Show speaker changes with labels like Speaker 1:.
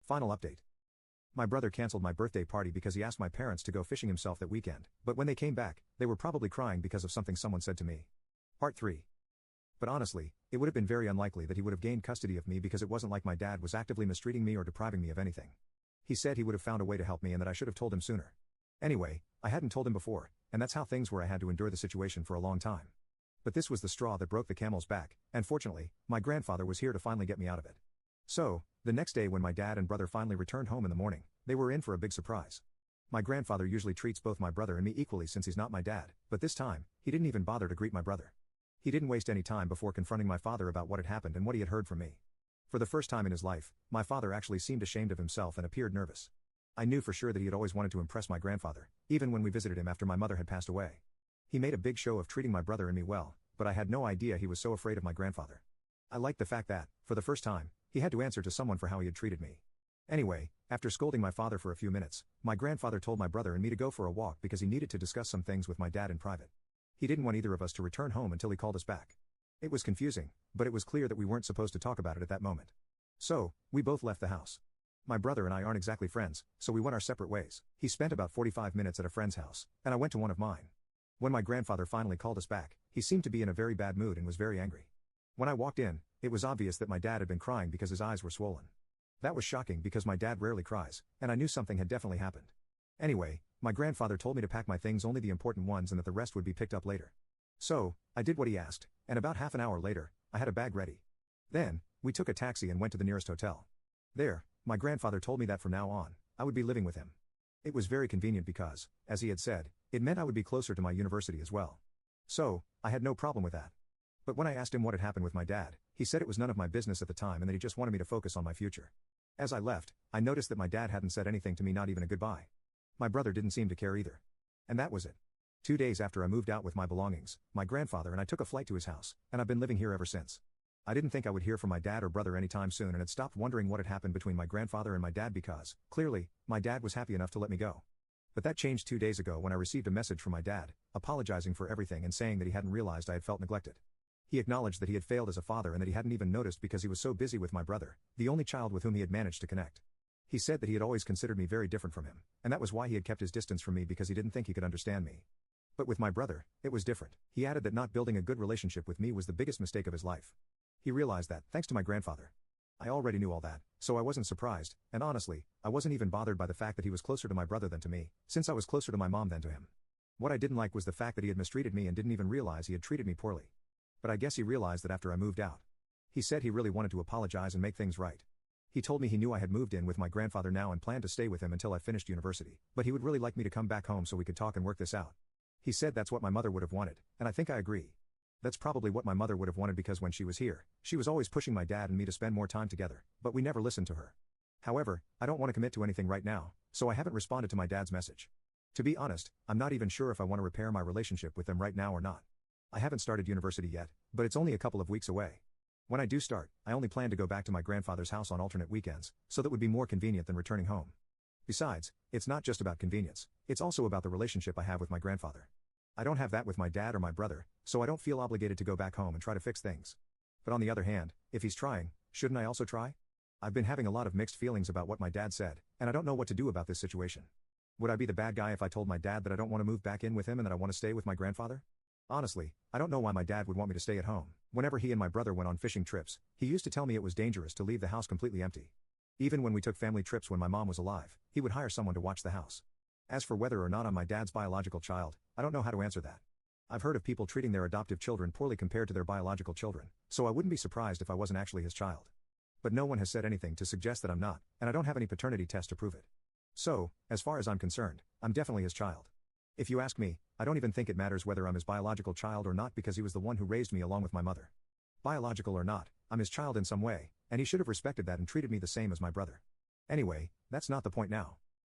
Speaker 1: Final update. My brother cancelled my birthday party because he asked my parents to go fishing himself that weekend, but when they came back, they were probably crying because of something someone said to me. Part 3. But honestly, it would have been very unlikely that he would have gained custody of me because it wasn't like my dad was actively mistreating me or depriving me of anything. He said he would have found a way to help me and that I should have told him sooner. Anyway, I hadn't told him before, and that's how things were. I had to endure the situation for a long time. But this was the straw that broke the camel's back, and fortunately, my grandfather was here to finally get me out of it. So, the next day when my dad and brother finally returned home in the morning, they were in for a big surprise. My grandfather usually treats both my brother and me equally since he's not my dad, but this time, he didn't even bother to greet my brother. He didn't waste any time before confronting my father about what had happened and what he had heard from me. For the first time in his life, my father actually seemed ashamed of himself and appeared nervous. I knew for sure that he had always wanted to impress my grandfather, even when we visited him after my mother had passed away. He made a big show of treating my brother and me well, but I had no idea he was so afraid of my grandfather. I liked the fact that, for the first time, he had to answer to someone for how he had treated me. Anyway, after scolding my father for a few minutes, my grandfather told my brother and me to go for a walk because he needed to discuss some things with my dad in private. He didn't want either of us to return home until he called us back. It was confusing, but it was clear that we weren't supposed to talk about it at that moment. So, we both left the house. My brother and I aren't exactly friends, so we went our separate ways. He spent about 45 minutes at a friend's house, and I went to one of mine. When my grandfather finally called us back, he seemed to be in a very bad mood and was very angry. When I walked in, it was obvious that my dad had been crying because his eyes were swollen. That was shocking because my dad rarely cries, and I knew something had definitely happened. Anyway, my grandfather told me to pack my things, only the important ones, and that the rest would be picked up later. So, I did what he asked, and about half an hour later, I had a bag ready. Then, we took a taxi and went to the nearest hotel. There, my grandfather told me that from now on, I would be living with him. It was very convenient because, as he had said, it meant I would be closer to my university as well. So, I had no problem with that. But when I asked him what had happened with my dad, he said it was none of my business at the time and that he just wanted me to focus on my future. As I left, I noticed that my dad hadn't said anything to me, not even a goodbye. My brother didn't seem to care either. And that was it. 2 days after I moved out with my belongings, my grandfather and I took a flight to his house, and I've been living here ever since. I didn't think I would hear from my dad or brother anytime soon and had stopped wondering what had happened between my grandfather and my dad because, clearly, my dad was happy enough to let me go. But that changed 2 days ago when I received a message from my dad, apologizing for everything and saying that he hadn't realized I had felt neglected. He acknowledged that he had failed as a father and that he hadn't even noticed because he was so busy with my brother, the only child with whom he had managed to connect. He said that he had always considered me very different from him, and that was why he had kept his distance from me because he didn't think he could understand me. But with my brother, it was different. He added that not building a good relationship with me was the biggest mistake of his life. He realized that, thanks to my grandfather. I already knew all that, so I wasn't surprised, and honestly, I wasn't even bothered by the fact that he was closer to my brother than to me, since I was closer to my mom than to him. What I didn't like was the fact that he had mistreated me and didn't even realize he had treated me poorly. But I guess he realized that after I moved out. He said he really wanted to apologize and make things right. He told me he knew I had moved in with my grandfather now and planned to stay with him until I finished university, but he would really like me to come back home so we could talk and work this out. He said that's what my mother would have wanted, and I think I agree. That's probably what my mother would have wanted because when she was here, she was always pushing my dad and me to spend more time together, but we never listened to her. However, I don't want to commit to anything right now, so I haven't responded to my dad's message. To be honest, I'm not even sure if I want to repair my relationship with them right now or not. I haven't started university yet, but it's only a couple of weeks away. When I do start, I only plan to go back to my grandfather's house on alternate weekends, so that would be more convenient than returning home. Besides, it's not just about convenience, it's also about the relationship I have with my grandfather. I don't have that with my dad or my brother, so I don't feel obligated to go back home and try to fix things. But on the other hand, if he's trying, shouldn't I also try? I've been having a lot of mixed feelings about what my dad said, and I don't know what to do about this situation. Would I be the bad guy if I told my dad that I don't want to move back in with him and that I want to stay with my grandfather? Honestly, I don't know why my dad would want me to stay at home. Whenever he and my brother went on fishing trips, he used to tell me it was dangerous to leave the house completely empty. Even when we took family trips when my mom was alive, he would hire someone to watch the house. As for whether or not I'm my dad's biological child, I don't know how to answer that. I've heard of people treating their adoptive children poorly compared to their biological children, so I wouldn't be surprised if I wasn't actually his child. But no one has said anything to suggest that I'm not, and I don't have any paternity test to prove it. So, as far as I'm concerned, I'm definitely his child. If you ask me, I don't even think it matters whether I'm his biological child or not because he was the one who raised me along with my mother. Biological or not, I'm his child in some way, and he should have respected that and treated me the same as my brother. Anyway, that's not the point now.